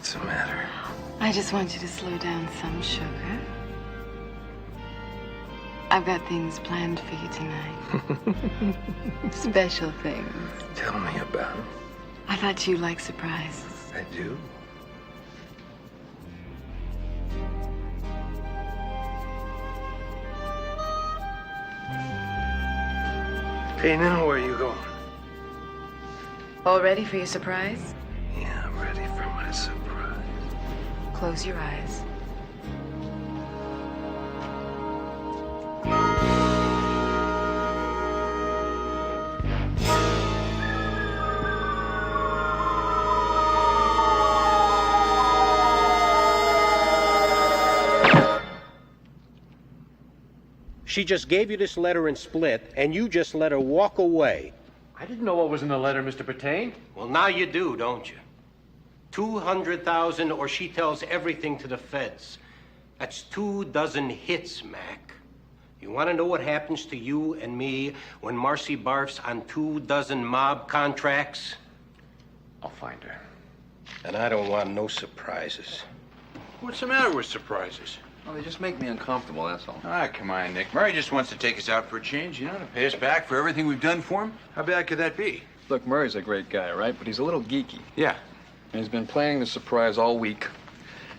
What's the matter? I just want you to slow down some, sugar. I've got things planned for you tonight. Special things. Tell me about them. I thought you liked surprises. I do. Hey, now where are you going? All ready for your surprise? Yeah, I'm ready for my surprise. Close your eyes. She just gave you this letter and split, and you just let her walk away. I didn't know what was in the letter, Mr. Pertain. Well, now you do, don't you? 200,000 or she tells everything to the feds. That's 24 hits, Mac. You want to know what happens to you and me when Marcy barfs on 24 mob contracts? I'll find her. And I don't want no surprises. What's the matter with surprises? Well, they just make me uncomfortable, that's all. Ah, come on, Nick. Murray just wants to take us out for a change, you know, to pay us back for everything we've done for him. How bad could that be? Look, Murray's a great guy, right? But he's a little geeky. Yeah. And he's been planning the surprise all week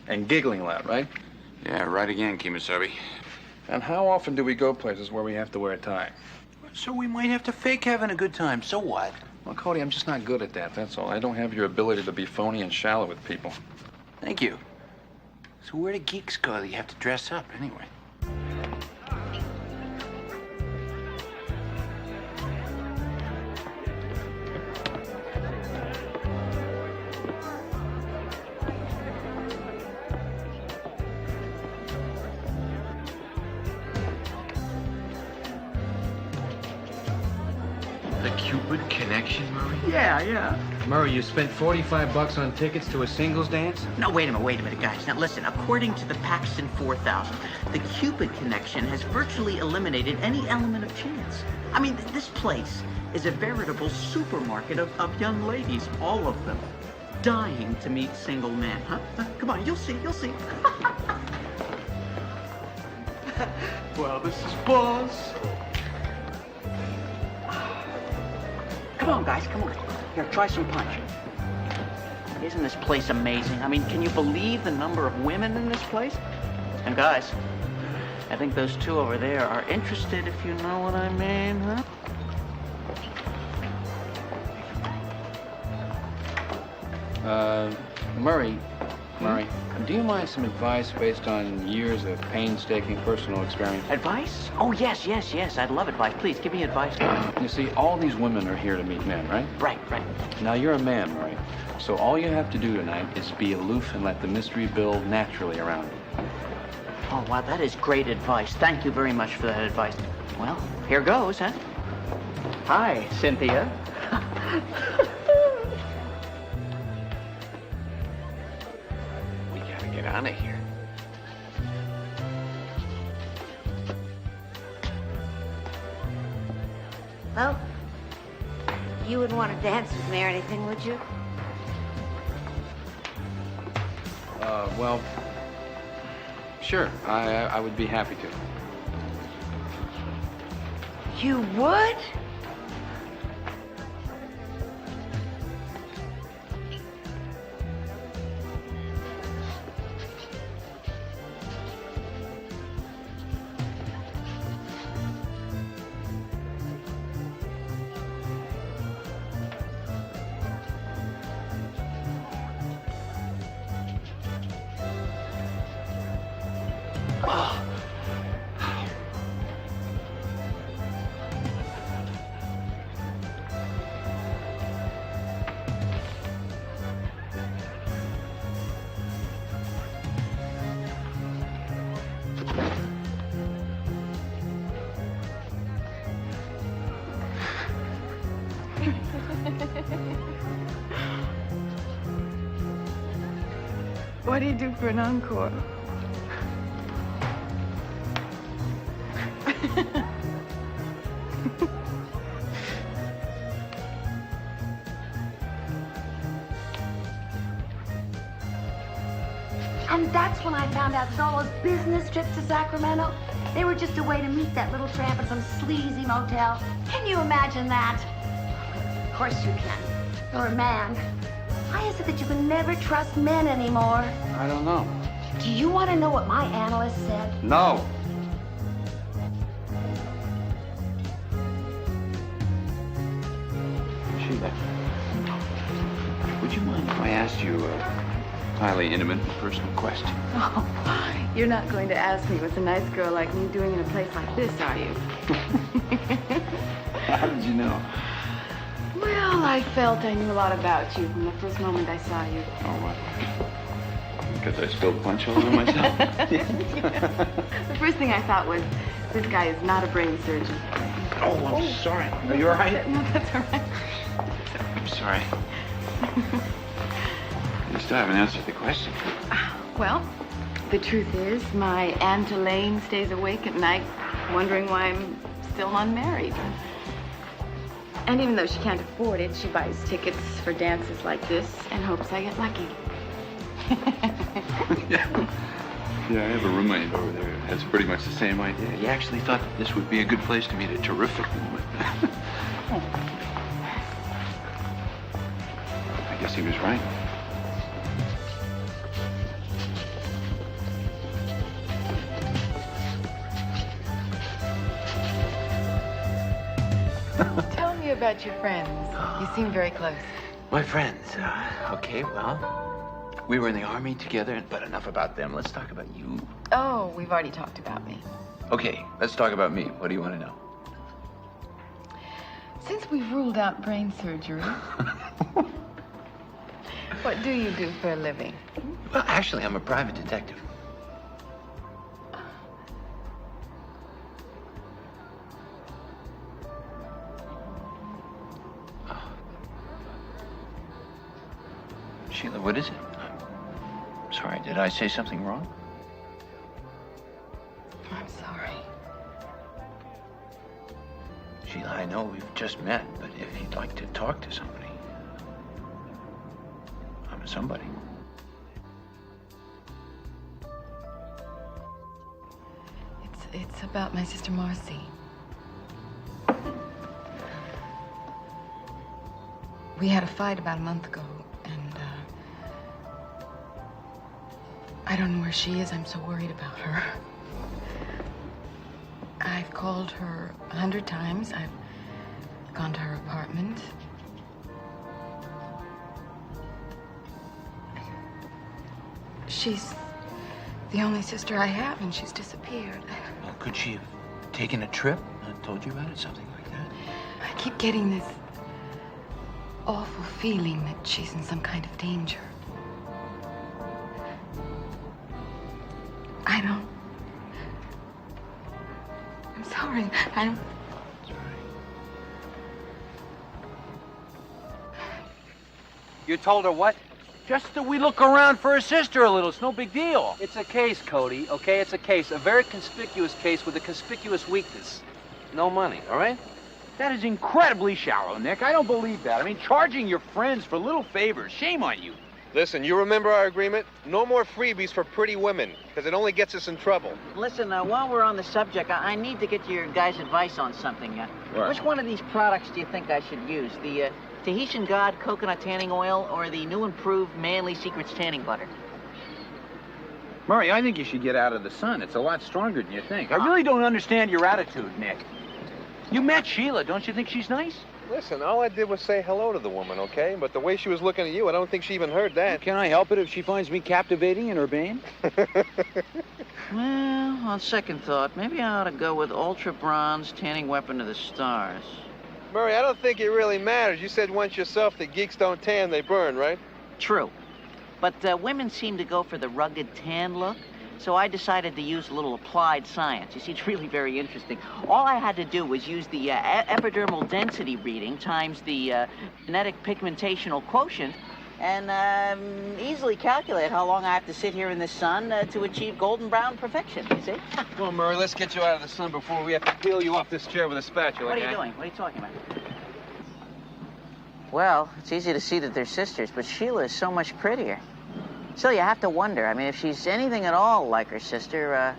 and giggling a lot, right? Yeah, right again, Kemosabe. And how often do we go places where we have to wear a tie? So we might have to fake having a good time. So what? Well, Cody, I'm just not good at that, that's all. I don't have your ability to be phony and shallow with people. Thank you. So where do geeks go that you have to dress up, anyway? The Cupid connection, Murray? Yeah. Murray, you spent $45 on tickets to a singles dance? No, wait a minute, guys. Now listen, according to the Paxton 4000, the Cupid connection has virtually eliminated any element of chance. I mean, this place is a veritable supermarket of young ladies, all of them, dying to meet single men, huh? Come on, you'll see. Well, this is Buzz. Come on, guys, come on. Here, try some punch. Isn't this place amazing? I mean, can you believe the number of women in this place? And guys, I think those two over there are interested, if you know what I mean, huh? Murray, do you mind some advice based on years of painstaking personal experience? Advice? Oh, yes. I'd love advice. Please, give me advice. You see, all these women are here to meet men, right? Right. Now, you're a man, Murray. So all you have to do tonight is be aloof and let the mystery build naturally around you. Oh, wow, that is great advice. Thank you very much for that advice. Well, here goes, huh? Hi, Cynthia. We gotta get out of here. Well, you wouldn't want to dance with me or anything, would you? Well, sure. I would be happy to. You would? What do you do for an encore? that's when I found out that all those business trips to Sacramento, they were just a way to meet that little tramp at some sleazy motel. Can you imagine that? Of course you can. You're a man. Why is it that you can never trust men anymore? I don't know. Do you want to know what my analyst said? No. Sheila, would you mind if I asked you a highly intimate and personal question? Oh, you're not going to ask me what's a nice girl like me doing in a place like this, are you? How did you know? Well, I felt I knew a lot about you from the first moment I saw you. Oh, what? Because I spilled punch all over myself? The first thing I thought was, this guy is not a brain surgeon. Oh, I'm sorry. Are you all right? No, that's all right. I'm sorry. You still haven't answered the question. Well, the truth is, my Aunt Elaine stays awake at night wondering why I'm still unmarried. And even though she can't afford it, she buys tickets for dances like this and hopes I get lucky. Yeah, I have a roommate over there who has pretty much the same idea. He actually thought that this would be a good place to meet a terrific woman. I guess he was right. Tell me about your friends. You seem very close. My friends. Okay, well, we were in the army together, but enough about them. Let's talk about you. Oh, we've already talked about me. Okay, let's talk about me. What do you want to know? Since we've ruled out brain surgery, what do you do for a living? Well, actually, I'm a private detective. Sheila, what is it? I'm sorry, did I say something wrong? I'm sorry. Sheila, I know we've just met, but if you'd like to talk to somebody, I'm a somebody. It's about my sister Marcy. We had a fight about a month ago, and I don't know where she is. I'm so worried about her. I've called her 100 times. I've gone to her apartment. She's the only sister I have, and she's disappeared. Well, could she have taken a trip? I told you about it, something like that. I keep getting this awful feeling that she's in some kind of danger. I don't... I'm sorry. I don't... You told her what? Just that we look around for her sister a little. It's no big deal. It's a case, Cody, okay? It's a case. A very conspicuous case with a conspicuous weakness. No money, all right? That is incredibly shallow, Nick. I don't believe that. I mean, charging your friends for little favors. Shame on you. Listen, you remember our agreement? No more freebies for pretty women, because it only gets us in trouble. Listen, while we're on the subject, I need to get your guys' advice on something. What? Which one of these products do you think I should use? The Tahitian God coconut tanning oil or the new improved Manly Secrets tanning butter? Murray, I think you should get out of the sun. It's a lot stronger than you think. I really don't understand your attitude, Nick. You met Sheila. Don't you think she's nice? Listen, all I did was say hello to the woman, okay? But the way she was looking at you, I don't think she even heard that. Can I help it if she finds me captivating and urbane? Well, on second thought, maybe I ought to go with Ultra Bronze Tanning Weapon of the Stars. Murray, I don't think it really matters. You said once yourself that geeks don't tan, they burn, right? True. But women seem to go for the rugged tan look, so I decided to use a little applied science. You see, it's really very interesting. All I had to do was use the epidermal density reading times the genetic pigmentational quotient and easily calculate how long I have to sit here in the sun to achieve golden brown perfection, you see? Come on, Murray, let's get you out of the sun before we have to peel you off this chair with a spatula. What are you doing? What are you talking about? Well, it's easy to see that they're sisters, but Sheila is so much prettier. Still, you have to wonder. I mean, if she's anything at all like her sister,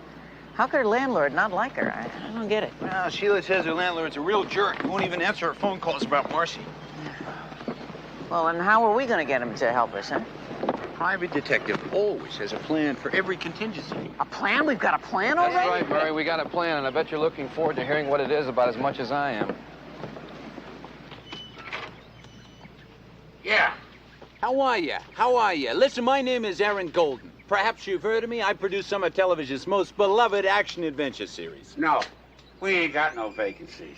how could her landlord not like her? I don't get it. Well, Sheila says her landlord's a real jerk. He won't even answer her phone calls about Marcy. Well, and how are we going to get him to help us, huh? Private detective always has a plan for every contingency. A plan? We've got a plan already? That's right, Murray. We got a plan, and I bet you're looking forward to hearing what it is about as much as I am. Yeah. How are you? How are you? Listen, my name is Aaron Golden. Perhaps you've heard of me. I produce some of television's most beloved action-adventure series. No, we ain't got no vacancies.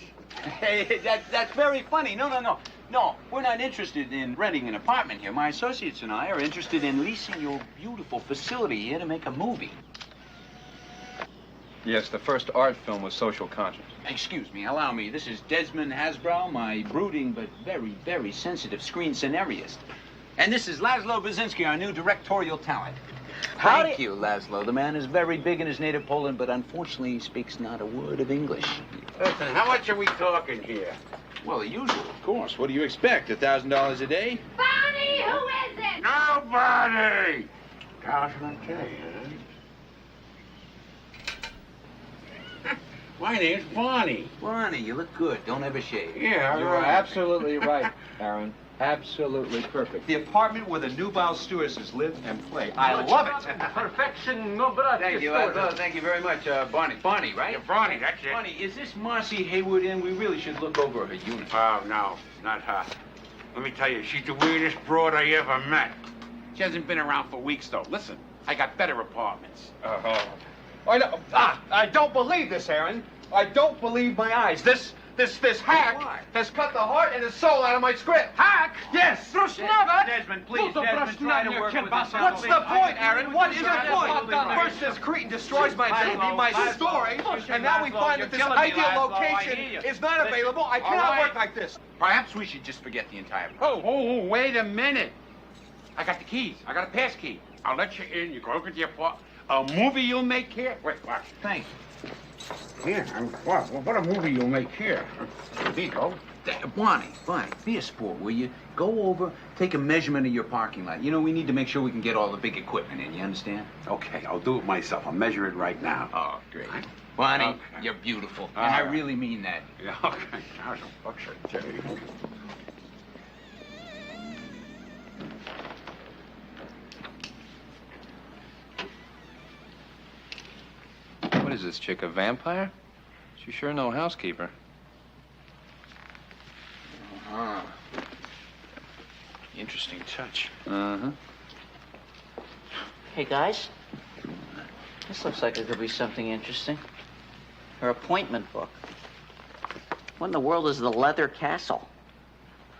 Hey, that's very funny. No. No, we're not interested in renting an apartment here. My associates and I are interested in leasing your beautiful facility here to make a movie. Yes, the first art film was social conscience. Excuse me, allow me. This is Desmond Hasbrow, my brooding but very, very sensitive screen scenarist. And this is Laszlo Basinski, our new directorial talent. Thank you, Laszlo. The man is very big in his native Poland, but unfortunately he speaks not a word of English. Listen, how much are we talking here? Well, the usual. Of course. What do you expect? $1,000 a day? Bonnie, who is it? Nobody! $1,000 huh? My name's Bonnie. Bonnie, you look good. Don't ever shave. Yeah, You are absolutely right, Aaron. Absolutely perfect. The apartment where the nubile stewardesses live and play. I love it. Perfection, no, but Thank you, thank you very much, Bonnie. Bonnie, right? Yeah, Bonnie, that's it. Bonnie, is this Marcy Hayward in? We really should look over her uniform. Oh, no, not her. Let me tell you, she's the weirdest broad I ever met. She hasn't been around for weeks, though. Listen, I got better apartments. I don't believe this, Aaron. I don't believe my eyes. This hack has cut the heart and the soul out of my script. Hack? Yes. Desmond, please, Desmond, try to work with us. What's the point, Aaron? What is the point? First, this cretin destroys my baby, my story, and now we find that this ideal location is not available. I cannot work like this. Perhaps we should just forget the entire Oh, wait a minute. I got the keys. I got a pass key. I'll let you in. You go look at the apartment. A movie you'll make here? Wait, watch. Thanks. Here, what a movie you'll make here. There you go. Bonnie, be a sport, will you? Go over, take a measurement of your parking lot. You know, we need to make sure we can get all the big equipment in, you understand? Okay, I'll do it myself. I'll measure it right now. Oh, great. Bonnie, Okay. you're beautiful. All And I right. really mean that. Yeah, okay. How's a buck should tell you. What is this chick, a vampire? She's sure no housekeeper. Uh-huh. Interesting touch. Uh-huh. Hey, guys. This looks like it could be something interesting. Her appointment book. What in the world is the Leather Castle?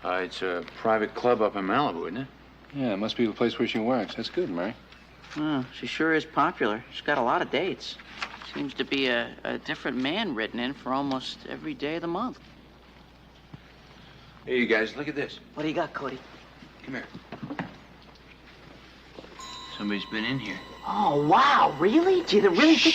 It's a private club up in Malibu, isn't it? Yeah, it must be the place where she works. That's good, Murray. Oh, she sure is popular. She's got a lot of dates. Seems to be a different man written in for almost every day of the month. Hey, you guys, look at this. What do you got, Cody? Come here. Somebody's been in here. Oh, wow, really? Do you really think...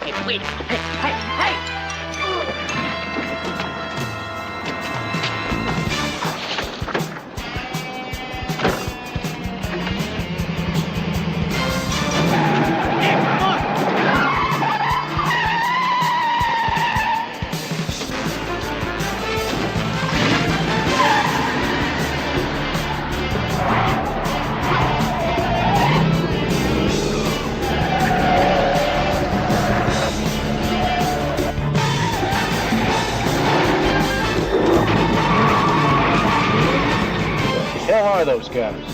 Hey, wait. Hey! Who are those guys?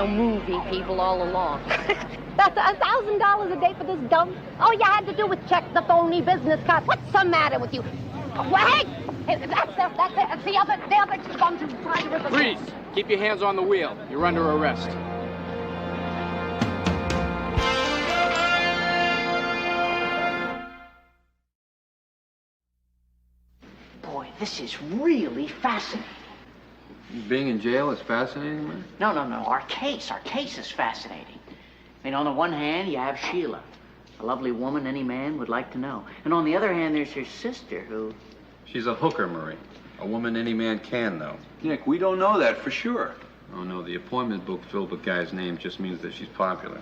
know, movie people all along. That's $1,000 a day for this dump? All you had to do was check the phony business card. What's the matter with you? Well, hey! That's it. It's the other bums who tried to rip us. Freeze! Keep your hands on the wheel. You're under arrest. Boy, this is really fascinating. Being in jail is fascinating, man? No. Our case is fascinating. I mean, on the one hand, you have Sheila, a lovely woman any man would like to know. And on the other hand, there's her sister, who... She's a hooker, Murray. A woman any man can know. Nick, we don't know that for sure. Oh, no, the appointment book filled with guys' names just means that she's popular.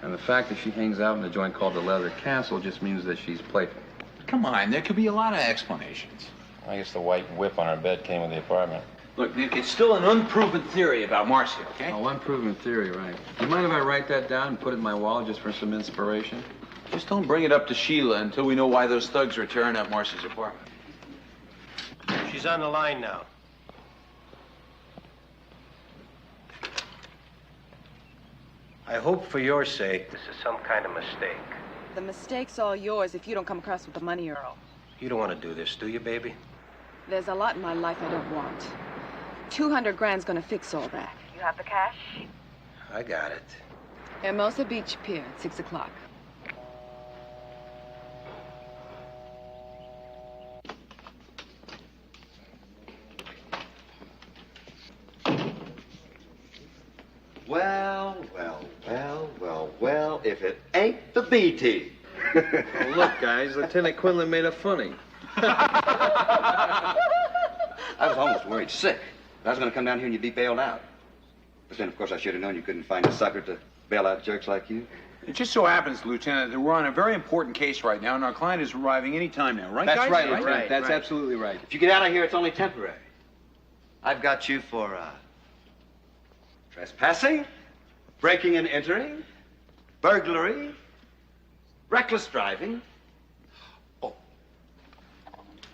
And the fact that she hangs out in a joint called the Leather Castle just means that she's playful. Come on, there could be a lot of explanations. I guess the white whip on her bed came with the apartment. Look, Nick, it's still an unproven theory about Marcy, okay? Oh, unproven theory, right. You mind if I write that down and put it in my wallet just for some inspiration? Just don't bring it up to Sheila until we know why those thugs are tearing up Marcy's apartment. She's on the line now. I hope for your sake this is some kind of mistake. The mistake's all yours if you don't come across with the money, Earl. You don't want to do this, do you, baby? There's a lot in my life I don't want. 200 grand's gonna fix all that. You have the cash? I got it. Hermosa Beach Pier at 6 o'clock. Well, if it ain't the BT. Oh, look, guys, Lieutenant Quinlan made a funny. I was almost worried sick. I was going to come down here and you'd be bailed out. But then, of course, I should have known you couldn't find a sucker to bail out jerks like you. It just so happens, Lieutenant, that we're on a very important case right now, and our client is arriving any time now, right, That's guys? right, Lieutenant. That's absolutely right. If you get out of here, it's only temporary. I've got you for, trespassing, breaking and entering, burglary, reckless driving. Oh,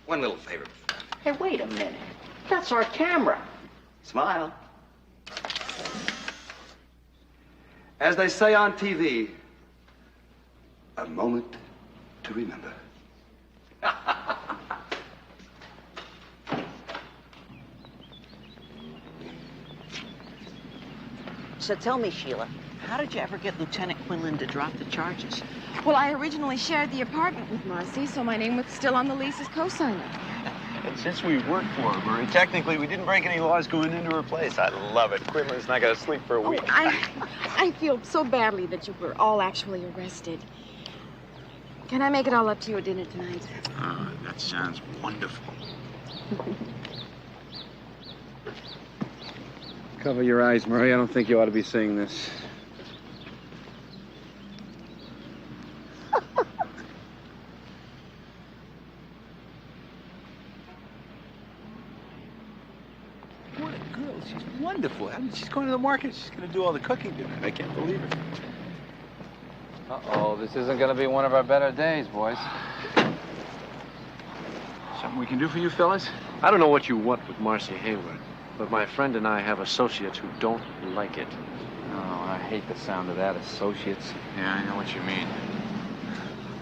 one little favor. Hey, wait a minute. That's our camera. Smile. As they say on TV, a moment to remember. So tell me, Sheila, how did you ever get Lieutenant Quinlan to drop the charges? Well, I originally shared the apartment with Marcy, so my name was still on the lease as co-signer. And since we worked for her, Murray, technically we didn't break any laws going into her place. I love it. Quinlan's not going to sleep for a week. I feel so badly that you were all actually arrested. Can I make it all up to you at dinner tonight? That sounds wonderful. Cover your eyes, Murray. I don't think you ought to be seeing this. What a girl. She's wonderful. I mean, she's going to the market. She's going to do all the cooking tonight. I can't believe it. Uh-oh, this isn't going to be one of our better days, boys. Something we can do for you fellas? I don't know what you want with Marcy Hayward, but my friend and I have associates who don't like it. Oh, I hate the sound of that, associates. Yeah, I know what you mean.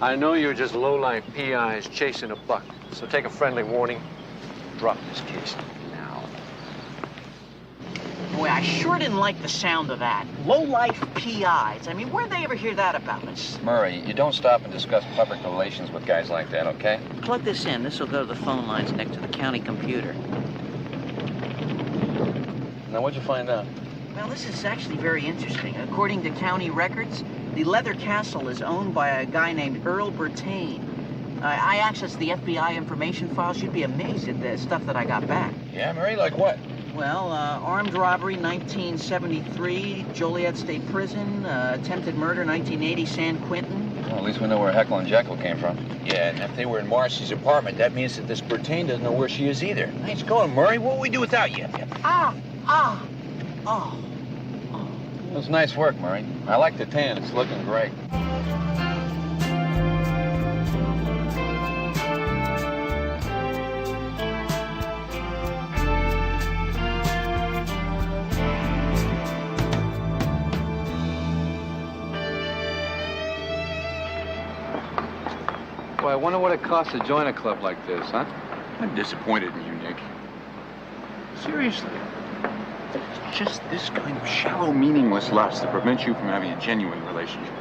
I know you're just low-life PIs chasing a buck, so take a friendly warning. Drop this case now. Boy, I sure didn't like the sound of that. Low-life PIs. I mean, where'd they ever hear that about us? Murray, you don't stop and discuss public relations with guys like that, okay? Plug this in. This will go to the phone lines next to the county computer. Now, what'd you find out? Well, this is actually very interesting. According to county records, the Leather Castle is owned by a guy named Earl Bertain. I accessed the FBI information files. You'd be amazed at the stuff that I got back. Yeah, Murray, like what? Well, armed robbery, 1973, Joliet State Prison, attempted murder, 1980, San Quentin. Well, at least we know where Heckle and Jekyll came from. Yeah, and if they were in Marcy's apartment, that means that this Bertain doesn't know where she is either. Nice going, Murray. What would we do without you? Oh. It was nice work, Murray. I like the tan. It's looking great. Well, I wonder what it costs to join a club like this, huh? I'm disappointed in you, Nick. Seriously. It's just this kind of shallow, meaningless lust that prevents you from having a genuine relationship.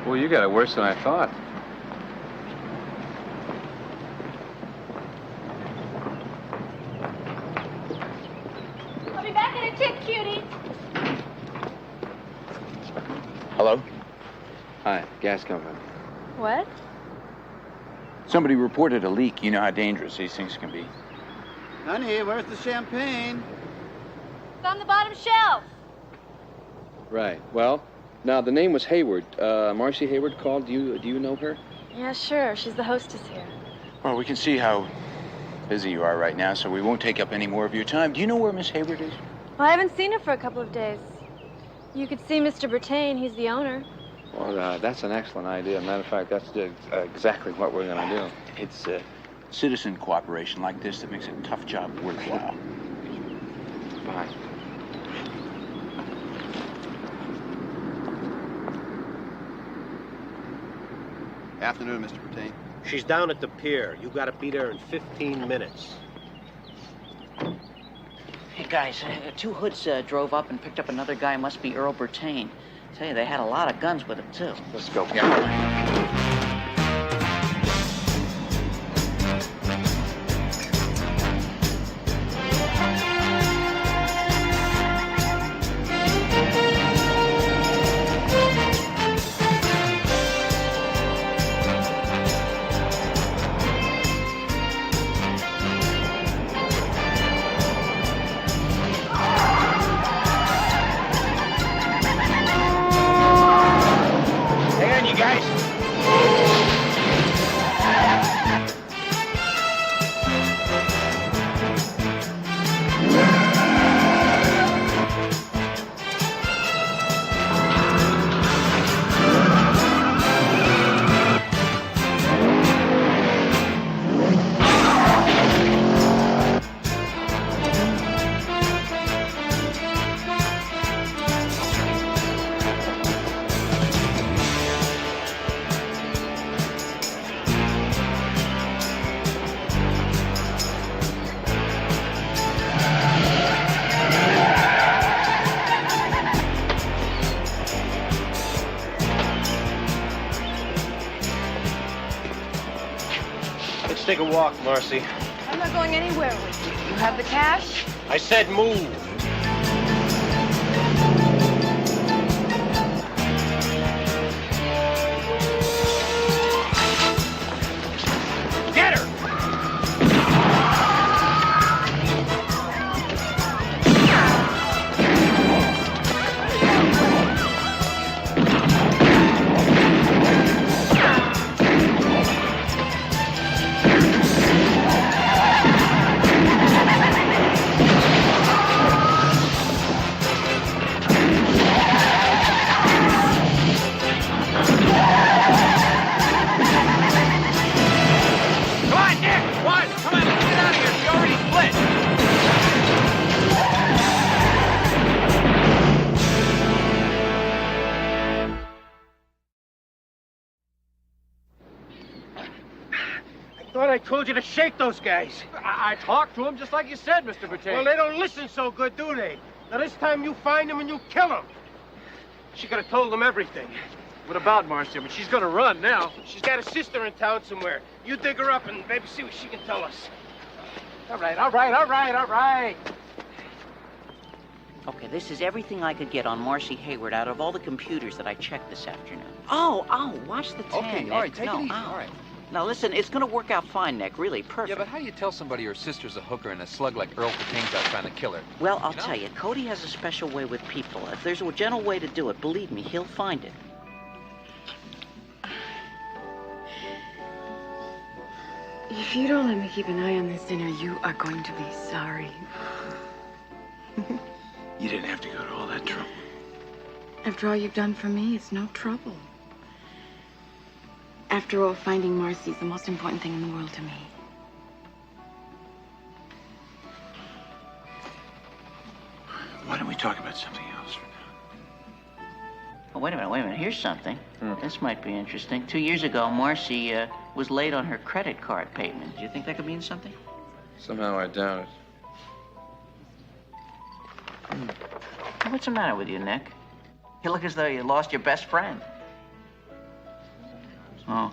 Well, you got it worse than I thought. I'll be back in a tick, cutie. Hello? Hi, gas company. What? Somebody reported a leak. You know how dangerous these things can be. Honey, where's the champagne? It's on the bottom shelf. Right. Well, now the name was Hayward. Marcy Hayward called. Do you know her? Yeah, sure. She's the hostess here. Well, we can see how busy you are right now, so we won't take up any more of your time. Do you know where Miss Hayward is? Well, I haven't seen her for a couple of days. You could see Mr. Bertain. He's the owner. Well, that's an excellent idea. Matter of fact, that's exactly what we're going to do. It's citizen cooperation like this that makes it a tough job worthwhile. Bye. Afternoon, Mr. Bertain. She's down at the pier. You gotta be there in 15 minutes. Hey, guys, two hoods drove up and picked up another guy. Must be Earl Bertain. Tell you, they had a lot of guns with them, too. Let's go. Take a walk, Marcy. I'm not going anywhere with you. You have the cash? I said move. Get her! I told you to shake those guys. I talked to them just like you said, Mr. Bertain. Well, they don't listen so good, do they? Now, this time you find them and you kill them. She could have told them everything. What about Marcy? I mean, she's gonna run now. She's got a sister in town somewhere. You dig her up and maybe see what she can tell us. All right. Okay, this is everything I could get on Marcy Hayward out of all the computers that I checked this afternoon. Oh, watch the tan, Okay, Nick. all right, take it easy, ow. all right. Now, listen, it's going to work out fine, Nick, really, perfect. Yeah, but how do you tell somebberry her sister's a hooker and a slug like Earl Bertain's out trying to kill her? Well, I'll tell you, Cody has a special way with people. If there's a gentle way to do it, believe me, he'll find it. If you don't let me keep an eye on this dinner, you are going to be sorry. You didn't have to go to all that trouble. After all you've done for me, it's no trouble. After all, finding Marcy's the most important thing in the world to me. Why don't we talk about something else for now? Oh, wait a minute. Here's something. This might be interesting. 2 years ago, Marcy was late on her credit card payment. Do you think that could mean something? Somehow I doubt it. What's the matter with you, Nick? You look as though you lost your best friend. Oh.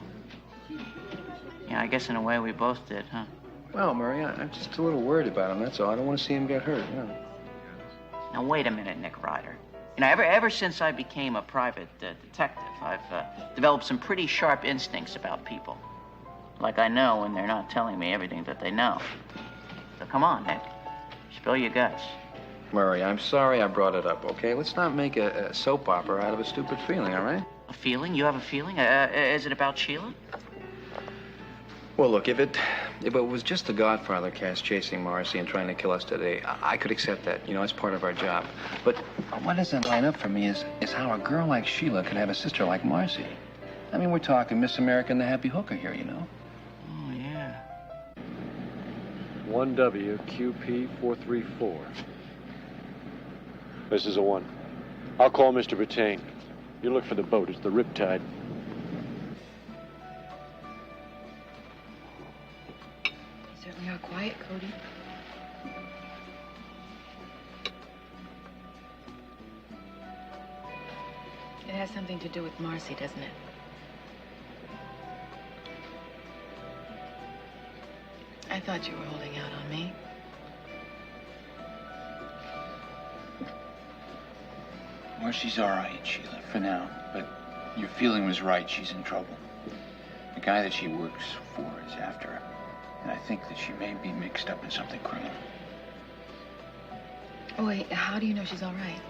Yeah, I guess in a way we both did, huh? Well, Murray, I'm just a little worried about him, that's all. I don't want to see him get hurt, you know. Now, wait a minute, Nick Ryder. You know, ever since I became a private detective, I've developed some pretty sharp instincts about people. Like I know when they're not telling me everything that they know. So come on, Nick. Spill your guts. Murray, I'm sorry I brought it up, okay? Let's not make a soap opera out of a stupid feeling, all right? A feeling? You have a feeling? Is it about Sheila? Well, look, if it was just the Godfather cast chasing Marcy and trying to kill us today, I could accept that. You know, it's part of our job. But what doesn't line up for me is how a girl like Sheila could have a sister like Marcy. I mean, we're talking Miss America and the Happy Hooker here, you know? Oh, yeah. 1WQP434. This is a 1. I'll call Mr. Brittain. You look for the boat. It's the Riptide. You certainly are quiet, Cody. It has something to do with Marcy, doesn't it? I thought you were holding out on me. Marcy's all right, Sheila, for now. But your feeling was right. She's in trouble. The guy that she works for is after her. And I think that she may be mixed up in something criminal. Oh, wait, how do you know she's all right?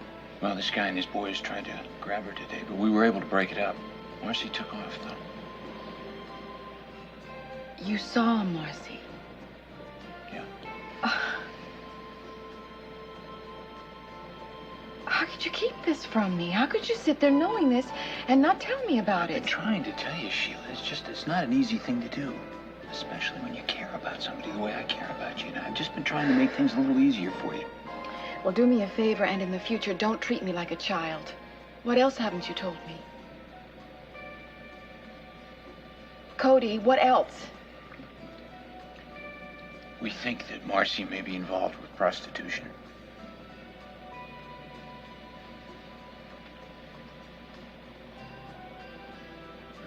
Well, this guy and his boys tried to grab her today, but we were able to break it up. Marcy took off, though. You saw Marcy? Yeah. How could you keep this from me? How could you sit there knowing this and not tell me about it? I'm trying to tell you, Sheila. It's not an easy thing to do. Especially when you care about somebody the way I care about you. And I've just been trying to make things a little easier for you. Well, do me a favor, and in the future, don't treat me like a child. What else haven't you told me? Cody, what else? We think that Marcy may be involved with prostitution.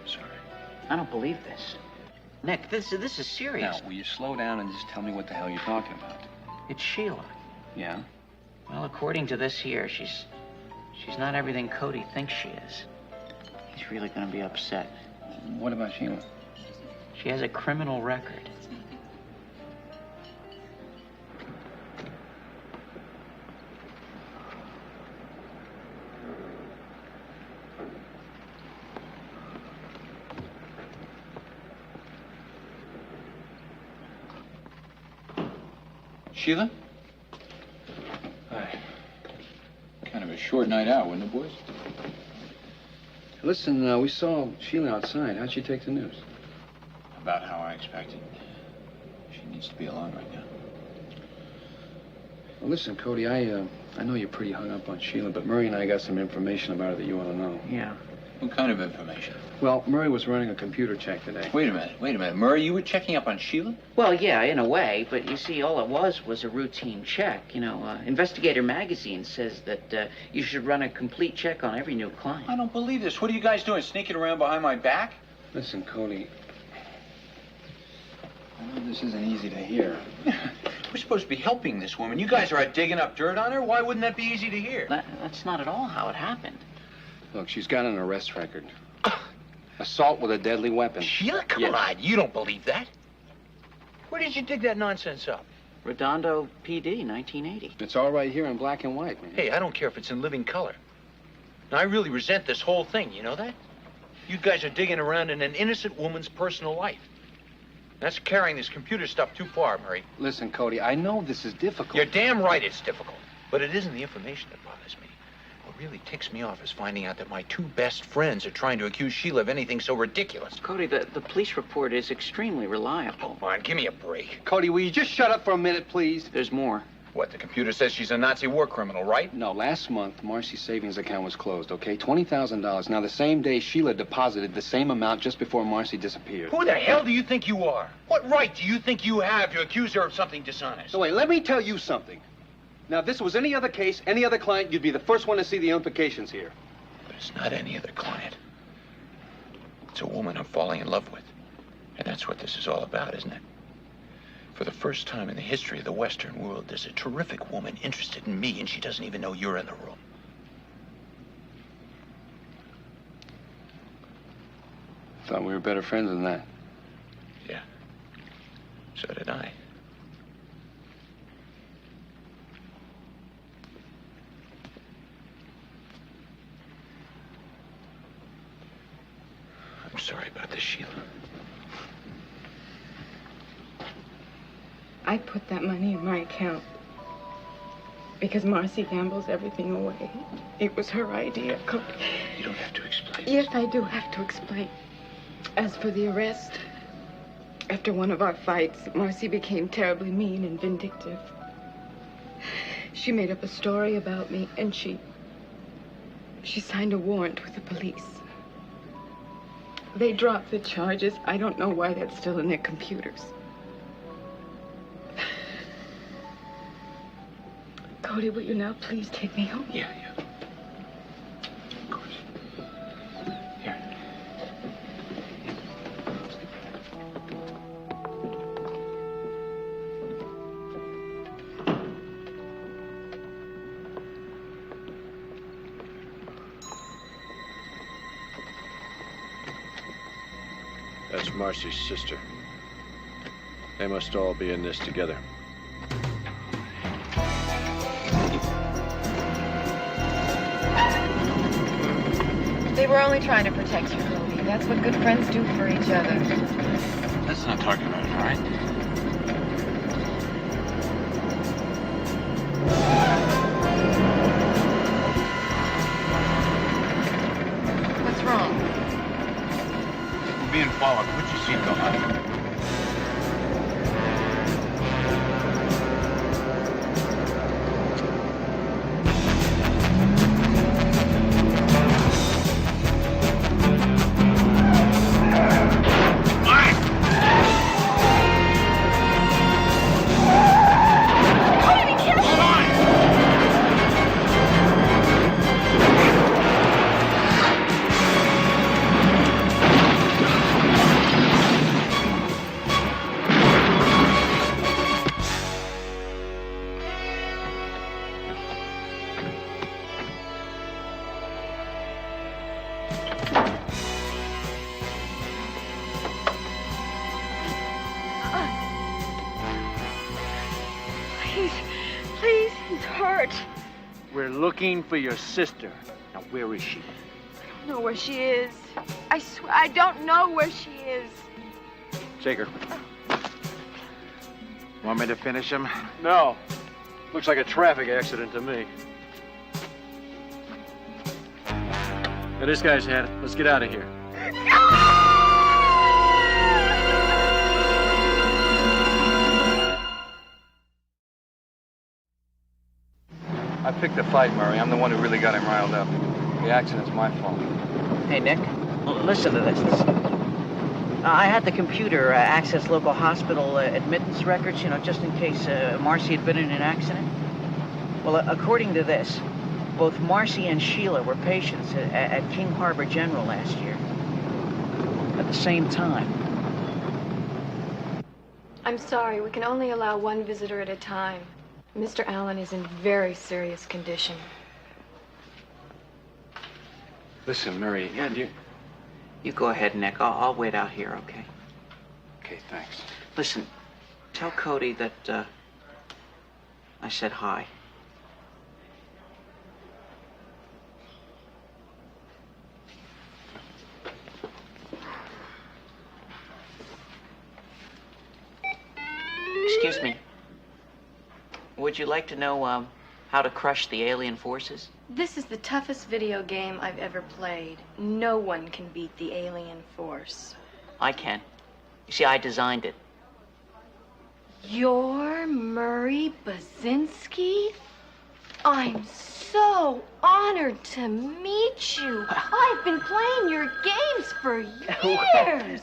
I'm sorry. I don't believe this. Nick, this is serious. Now, will you slow down and just tell me what the hell you're talking about? It's Sheila. Yeah? Well, according to this here, she's not everything Cody thinks she is. He's really going to be upset. What about Sheila? She has a criminal record. Sheila? Hi. Kind of a short night out, wasn't it, boys? Listen, we saw Sheila outside. How'd she take the news? About how I expected. She needs to be alone right now. Well, listen, Cody, I know you're pretty hung up on Sheila, but Murray and I got some information about her that you want to know. Yeah. What kind of information? Well, Murray was running a computer check today. Wait a minute. Murray, you were checking up on Sheila? Well, yeah, in a way, but you see, all it was a routine check. You know, Investigator Magazine says that you should run a complete check on every new client. I don't believe this. What are you guys doing, sneaking around behind my back? Listen, Cody, I know this isn't easy to hear. We're supposed to be helping this woman. You guys are out digging up dirt on her? Why wouldn't that be easy to hear? That's not at all how it happened. Look, she's got an arrest record. Assault with a deadly weapon. Sheila, come Yes. on. You don't believe that. Where did you dig that nonsense up? Redondo PD, 1980. It's all right here in black and white, man. Hey, I don't care if it's in living color. Now, I really resent this whole thing, you know that? You guys are digging around in an innocent woman's personal life. That's carrying this computer stuff too far, Murray. Listen, Cody, I know this is difficult. You're damn right it's difficult. But it isn't the information that bothers me. What really ticks me off is finding out that my two best friends are trying to accuse Sheila of anything so ridiculous. Cody, the police report is extremely reliable. Come on, give me a break. Cody, will you just shut up for a minute, please? There's more. What, the computer says she's a Nazi war criminal, right? No, last month, Marcy's savings account was closed, okay? $20,000. Now, the same day, Sheila deposited the same amount just before Marcy disappeared. Who the hell do you think you are? What right do you think you have to accuse her of something dishonest? So wait, let me tell you something. Now, if this was any other case, any other client, you'd be the first one to see the implications here. But it's not any other client. It's a woman I'm falling in love with. And that's what this is all about, isn't it? For the first time in the history of the Western world, there's a terrific woman interested in me, and she doesn't even know you're in the room. Thought we were better friends than that. Yeah. So did I. I'm sorry about this, Sheila. I put that money in my account because Marcy gambles everything away. It was her idea, Cody. You don't have to explain. Yes, I do have to explain. As for the arrest, after one of our fights, Marcy became terribly mean and vindictive. She made up a story about me, and she signed a warrant with the police. They dropped the charges. I don't know why that's still in their computers. Cody, will you now please take me home? Yeah. Of course. Here. That's Marcy's sister. They must all be in this together. They were only trying to protect you, Cody. That's what good friends do for each other. Let's not talk about it, all right? What's wrong? We're being followed. Put your seatbelt on. Please, he's hurt. We're looking for your sister. Now, where is she? I don't know where she is. I swear, I don't know where she is. Take her. Want me to finish him? No. Looks like a traffic accident to me. Now, this guy's had it. Let's get out of here. I picked the fight, Murray. I'm the one who really got him riled up. The accident's my fault. Hey, Nick, listen to this. I had the computer access local hospital admittance records, just in case Marcy had been in an accident. Well, according to this, both Marcy and Sheila were patients at King Harbor General last year. At the same time. I'm sorry, we can only allow one visitor at a time. Mr. Allen is in very serious condition. Listen, Murray, You go ahead, Nick. I'll wait out here, okay? Okay, thanks. Listen, tell Cody that I said hi. Excuse me. Would you like to know how to crush the alien forces? This is the toughest video game I've ever played. No one can beat the alien force. I can. You see, I designed it. You're Murry Basinski? I'm so honored to meet you. I've been playing your games for years.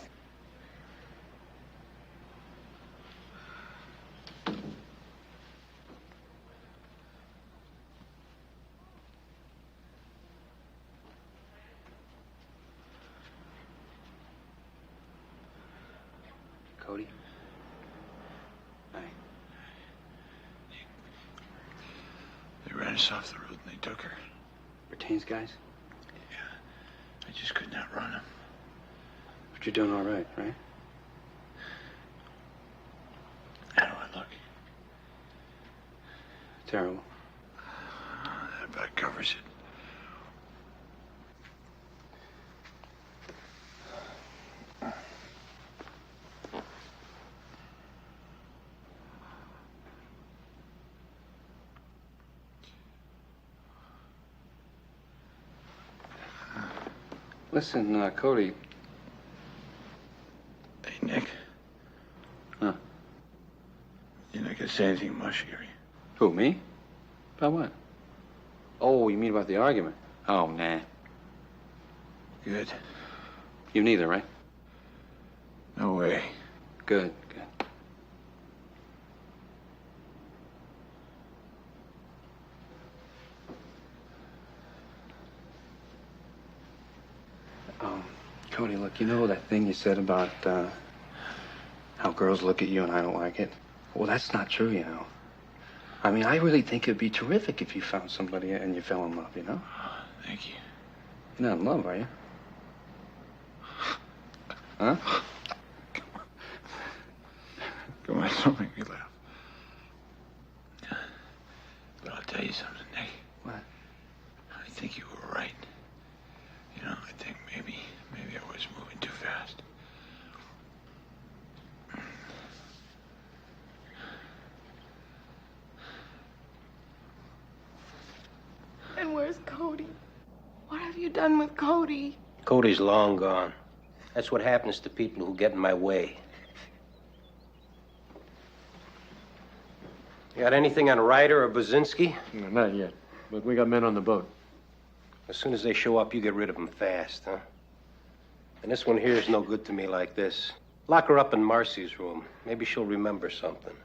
Cody? Hi. They ran us off the road and they took her. Retains guys? I just could not run them. But you're doing all right, right? How do I look? Terrible. That about covers it. Listen, Cody. Hey, Nick. Huh? You're not gonna say anything mushy, are you? Who, me? About what? Oh, you mean about the argument? Oh, nah. Good. You neither, right? No way. Good, good. Cody, look, you know that thing you said about how girls look at you and I don't like it? Well, that's not true, you know. I mean, I really think it'd be terrific if you found somebody and you fell in love, you know? Thank you. You're not in love, are you? Huh? Come on, don't make me laugh. But I'll tell you something, Nick. What? I think you were right. You know, I think maybe I was moving too fast. And where's Cody? What have you done with Cody? Cody's long gone. That's what happens to people who get in my way. You got anything on Ryder or Basinski? No, not yet. But we got men on the boat. As soon as they show up, you get rid of them fast, huh? And this one here is no good to me like this. Lock her up in Marcy's room. Maybe she'll remember something.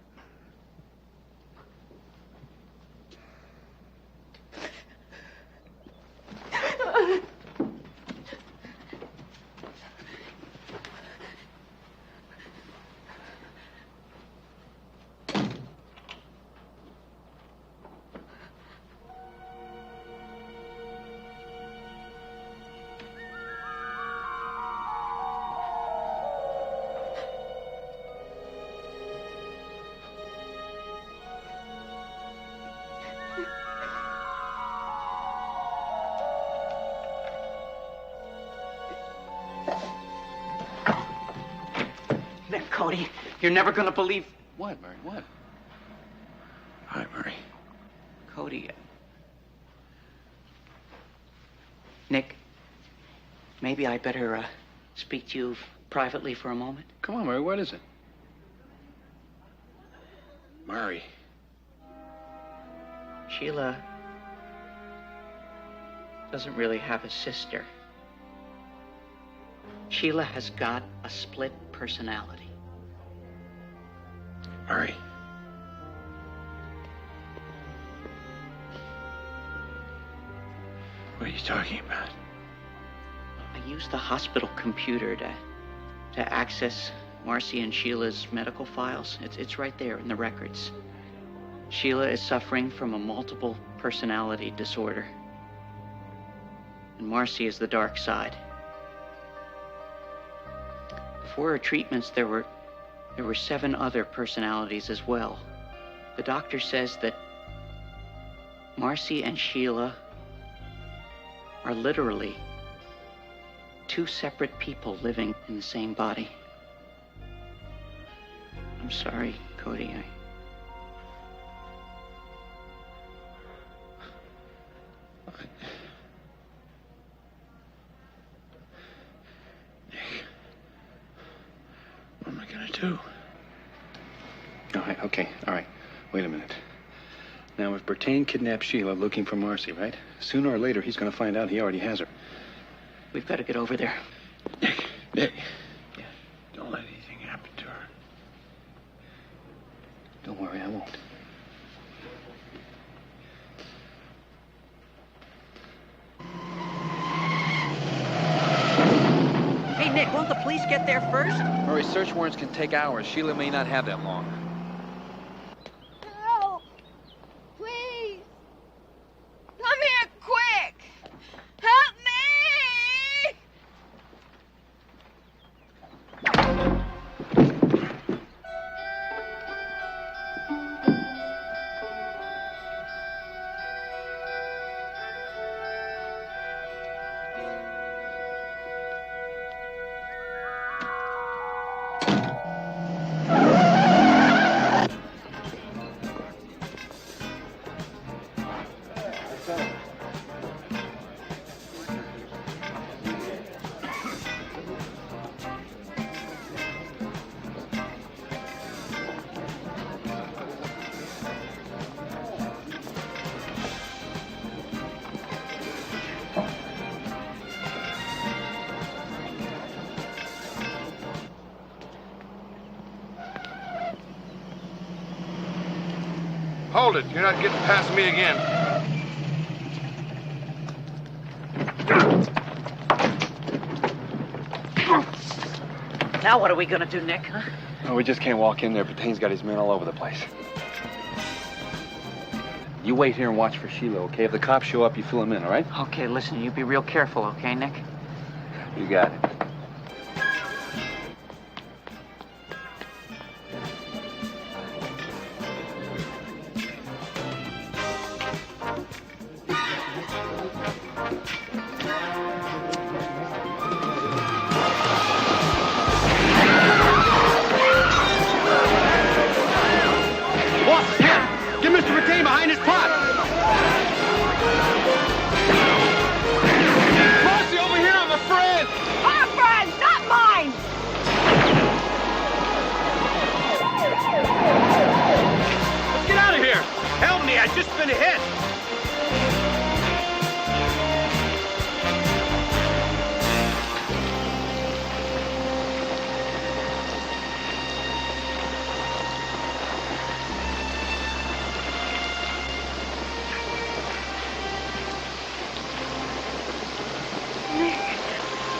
Nick, Cody, you're never gonna believe... What, Murry, what? Hi, Murry. Cody... Nick, maybe I better speak to you privately for a moment. Come on, Murry, what is it? Murry. Sheila doesn't really have a sister. Sheila has got a split personality. Murry. What are you talking about? I used the hospital computer to access Marcy and Sheila's medical files. It's right there in the records. Sheila is suffering from a multiple personality disorder. And Marcy is the dark side. Before her treatments, there were 7 other personalities as well. The doctor says that Marcy and Sheila are literally 2 separate people living in the same body. I'm sorry, Cody. What am I gonna do? All right, okay, all right. Wait a minute. Now, if Bertain kidnapped Sheila looking for Marcy, right? Sooner or later, he's going to find out he already has her. We've got to get over there. Nick. Yeah. Don't let anything happen to her. Don't worry, I won't. Hey, Nick, won't the police get there first? Murray, search warrants can take hours. Sheila may not have that long. Help! Please! Come here, quick! Help me! Hold it. You're not getting past me again. Now what are we gonna do, Nick, huh? Oh, we just can't walk in there. Bertain's got his men all over the place. You wait here and watch for Sheila, okay? If the cops show up, you fill them in, all right? Okay, listen, you be real careful, okay, Nick? You got it.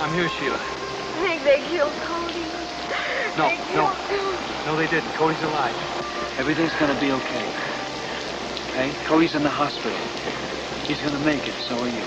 I'm here, Sheila. I think they killed Cody. No, they didn't. Cody's alive. Everything's gonna be okay. Okay? Cody's in the hospital. He's gonna make it, so are you.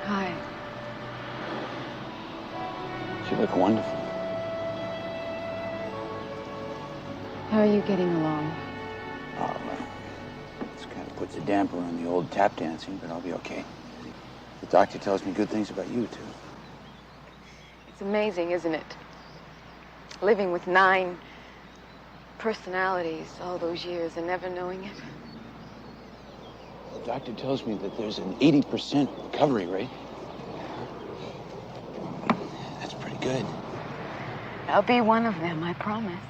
Hi. You look wonderful. How are you getting along? Oh, well, this kind of puts a damper on the old tap dancing, but I'll be okay. The doctor tells me good things about you, too. It's amazing, isn't it? Living with 9 personalities all those years and never knowing it. The doctor tells me that there's an 80% recovery rate. That's pretty good. I'll be one of them, I promise.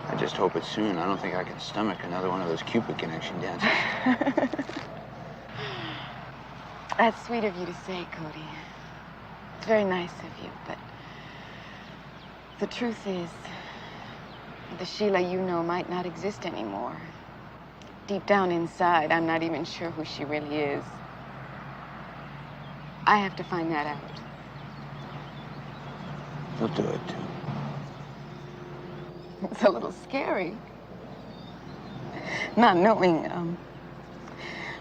I just hope it's soon. I don't think I can stomach another one of those Cupid connection dances. That's sweet of you to say, Cody. It's very nice of you, but the truth is, the Sheila you know might not exist anymore. Deep down inside, I'm not even sure who she really is. I have to find that out. You'll do it, too. It's a little scary. Not knowing,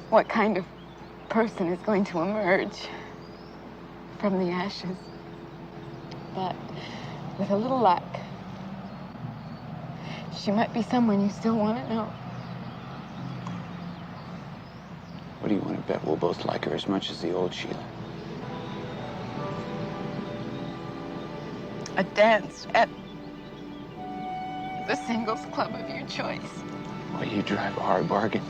what kind of person is going to emerge from the ashes. But with a little luck, she might be someone you still want to know. What do you want to bet? We'll both like her as much as the old Sheila. A dance at the singles club of your choice. Well, you drive a hard bargain.